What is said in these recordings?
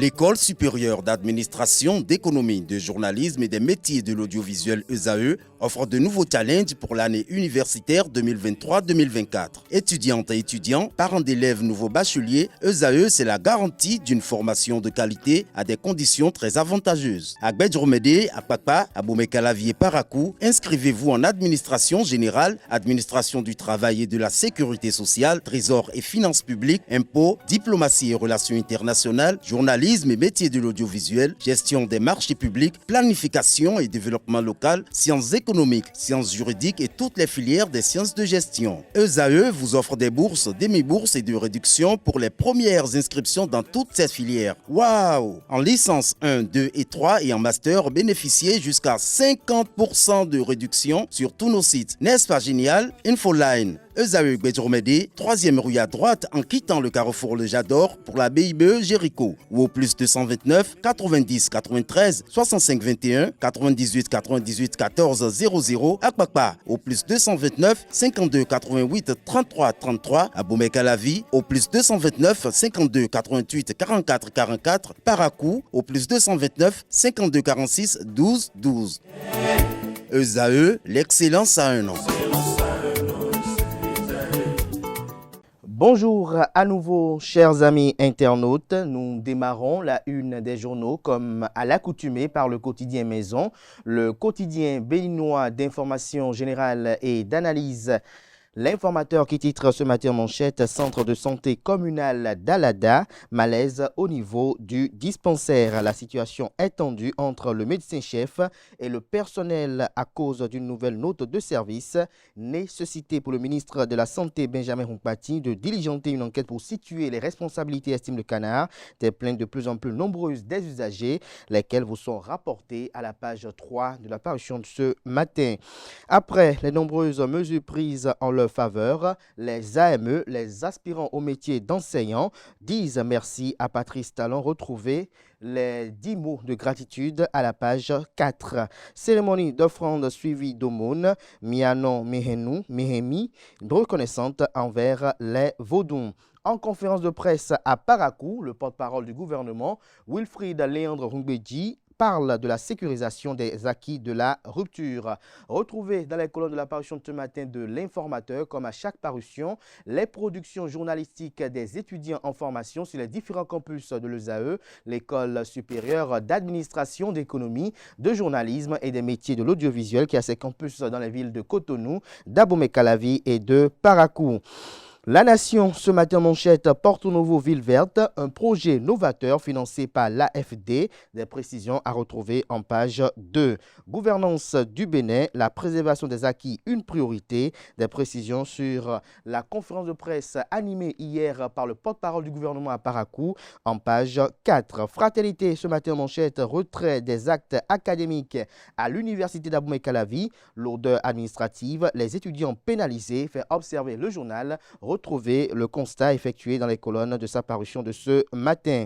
L'École supérieure d'administration, d'économie, de journalisme et des métiers de l'audiovisuel ESAE offre de nouveaux challenges pour l'année universitaire 2023-2024. Étudiantes et étudiants, parents d'élèves nouveaux bacheliers, ESAE, c'est la garantie d'une formation de qualité à des conditions très avantageuses. À Gbedjromede, à Papa, à Boumekalavi et Parakou, inscrivez-vous en administration générale, administration du travail et de la sécurité sociale, trésor et finances publiques, impôts, diplomatie et relations internationales, journalisme et métiers de l'audiovisuel, gestion des marchés publics, planification et développement local, sciences économiques, sciences juridiques et toutes les filières des sciences de gestion. ESAE vous offre des bourses, demi-bourses et de réductions pour les premières inscriptions dans toutes ces filières. Waouh! En licence 1, 2 et 3 et en master, bénéficiez jusqu'à 50% de réduction sur tous nos sites. N'est-ce pas génial? Infoline. ESAE Gbedjromede, 3e rue à droite en quittant le carrefour Le Jador pour la BIBE Jéricho ou au plus 229 90 93 65 21 98 98 14 00 à Kpakpa au plus 229 52 88 33 33 à Boumekalavi au plus 229 52 88 44 44 Parakou au plus 229 52 46 12 12. ESAE, l'excellence à un an. Bonjour à nouveau, chers amis internautes. Nous démarrons la une des journaux comme à l'accoutumée par le quotidien Maison, le quotidien béninois d'information générale et d'analyse. L'informateur qui titre ce matin en manchette, centre de santé communal d'Alada, malaise au niveau du dispensaire. La situation est tendue entre le médecin-chef et le personnel à cause d'une nouvelle note de service. Nécessité pour le ministre de la Santé, Benjamin Hunkpati, de diligenter une enquête pour situer les responsabilités, estime le Canard. Des plaintes de plus en plus nombreuses des usagers, lesquelles vous sont rapportées à la page 3 de la parution de ce matin. Après les nombreuses mesures prises en leur faveur, les AME, les aspirants au métier d'enseignant, disent merci à Patrice Talon. Retrouvez les 10 mots de gratitude à la page 4. Cérémonie d'offrande suivie d'aumône, Mianon Mehenou, Mehemi, reconnaissante envers les Vaudons. En conférence de presse à Parakou, le porte-parole du gouvernement, Wilfried Léandre Rungbeji, parle de la sécurisation des acquis de la rupture. Retrouvez dans les colonnes de la parution de ce matin de l'Informateur, comme à chaque parution, les productions journalistiques des étudiants en formation sur les différents campus de l'ESAE, l'École supérieure d'administration, d'économie, de journalisme et des métiers de l'audiovisuel qui a ses campus dans les villes de Cotonou, d'Abomey-Calavi et de Parakou. La Nation, ce matin manchette, Porto Novo Ville Verte, un projet novateur financé par l'AFD. Des précisions à retrouver en page 2. Gouvernance du Bénin, la préservation des acquis, une priorité. Des précisions sur la conférence de presse animée hier par le porte-parole du gouvernement à Parakou en page 4. Fraternité, ce matin manchette, retrait des actes académiques à l'université d'Abomey-Calavi. Lourdeur administrative, les étudiants pénalisés, fait observer le journal. Retrouvez le constat effectué dans les colonnes de sa parution de ce matin.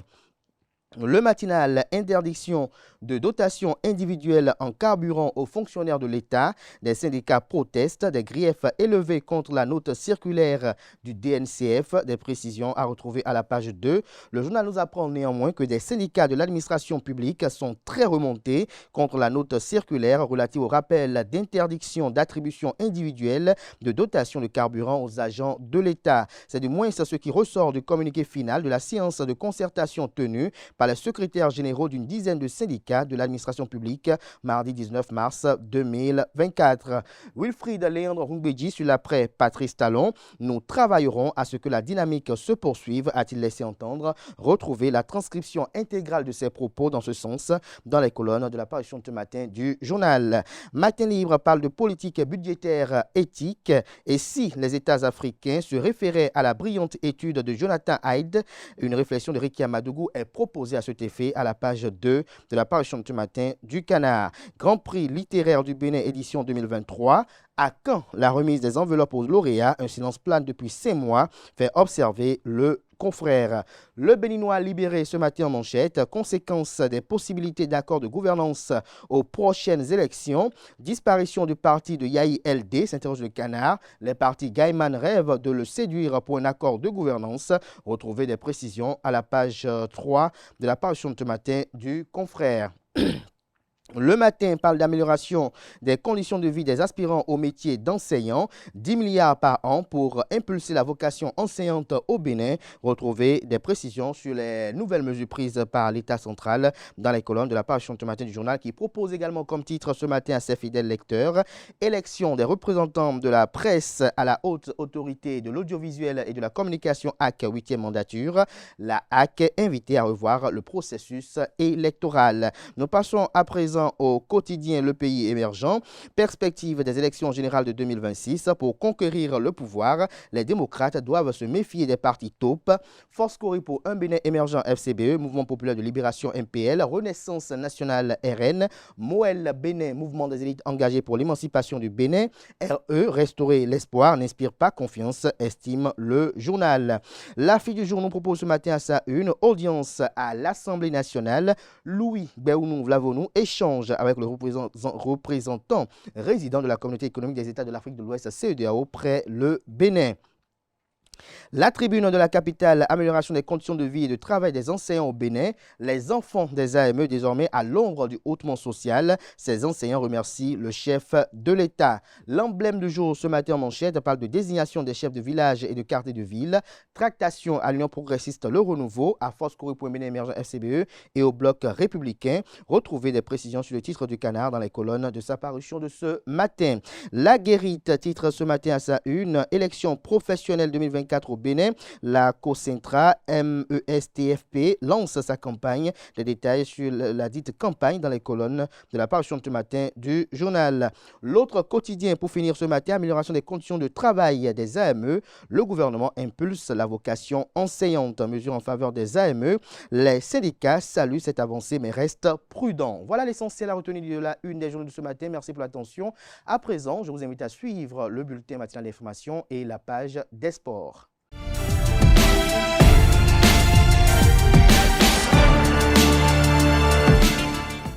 Le matinal, interdiction de dotation individuelle en carburant aux fonctionnaires de l'État. Des syndicats protestent, des griefs élevés contre la note circulaire du DNCF. Des précisions à retrouver à la page 2. Le journal nous apprend néanmoins que des syndicats de l'administration publique sont très remontés contre la note circulaire relative au rappel d'interdiction d'attribution individuelle de dotation de carburant aux agents de l'État. C'est du moins ce qui ressort du communiqué final de la séance de concertation tenue par les secrétaires généraux d'une dizaine de syndicats de l'administration publique mardi 19 mars 2024. Wilfried Léandre Rungbeji sur l'après Patrice Talon. Nous travaillerons à ce que la dynamique se poursuive, a-t-il laissé entendre. Retrouvez la transcription intégrale de ses propos dans ce sens dans les colonnes de la parution de ce matin du journal. Matin Libre parle de politique budgétaire éthique et si les États africains se référaient à la brillante étude de Jonathan Hyde, une réflexion de Ricky Amadougou est proposée à cet effet à la page 2 de la parution de ce matin du Canard. Grand prix littéraire du Bénin édition 2023. À quand la remise des enveloppes aux lauréats? Un silence plane depuis 5 mois, fait observer le confrère. Le Béninois libéré ce matin en manchette, conséquence des possibilités d'accord de gouvernance aux prochaines élections, disparition du parti de Yahi LD, s'interroge le Canard. Les partis Gaiman rêvent de le séduire pour un accord de gouvernance. Retrouvez des précisions à la page 3 de la parution de ce matin du confrère. Le matin parle d'amélioration des conditions de vie des aspirants au métier d'enseignant, 10 milliards par an pour impulser la vocation enseignante au Bénin. Retrouvez des précisions sur les nouvelles mesures prises par l'État central dans les colonnes de la parution de ce matin du journal qui propose également comme titre ce matin à ses fidèles lecteurs élection des représentants de la presse à la haute autorité de l'audiovisuel et de la communication HAC 8e mandature. La HAC est invitée à revoir le processus électoral. Nous passons à présent au quotidien Le Pays émergent. Perspective des élections générales de 2026. Pour conquérir le pouvoir, les démocrates doivent se méfier des partis taupes. Force Cori pour un Bénin émergent FCBE, Mouvement populaire de libération MPL, Renaissance nationale RN, Moël Bénin, Mouvement des élites engagées pour l'émancipation du Bénin, RE, Restaurer l'espoir n'inspire pas confiance, estime le journal. La fille du jour nous propose ce matin à sa une audience à l'Assemblée nationale. Louis Béounou Vlavonou échange avec le représentant résident de la communauté économique des États de l'Afrique de l'Ouest, CEDEAO, près le Bénin. La tribune de la capitale, amélioration des conditions de vie et de travail des enseignants au Bénin. Les enfants des AME désormais à l'ombre du hautement social. Ces enseignants remercient le chef de l'État. L'emblème du jour ce matin en manchette parle de désignation des chefs de village et de quartier de ville. Tractation à l'Union progressiste Le Renouveau, à Force Cori pour un Bénin émergent FCBE et au bloc républicain. Retrouvez des précisions sur le titre du Canard dans les colonnes de sa parution de ce matin. La Guérite titre ce matin à sa une, élection professionnelle 2024 au Bénin. La COCENTRA MESTFP lance sa campagne. Les détails sur la dite campagne dans les colonnes de la parution de ce matin du journal. L'autre quotidien pour finir ce matin, amélioration des conditions de travail des AME. Le gouvernement impulse la vocation enseignante. Mesure en faveur des AME. Les syndicats saluent cette avancée mais restent prudents. Voilà l'essentiel à retenir de la une des journaux de ce matin. Merci pour l'attention. À présent, je vous invite à suivre le bulletin matinal d'information et la page des sports.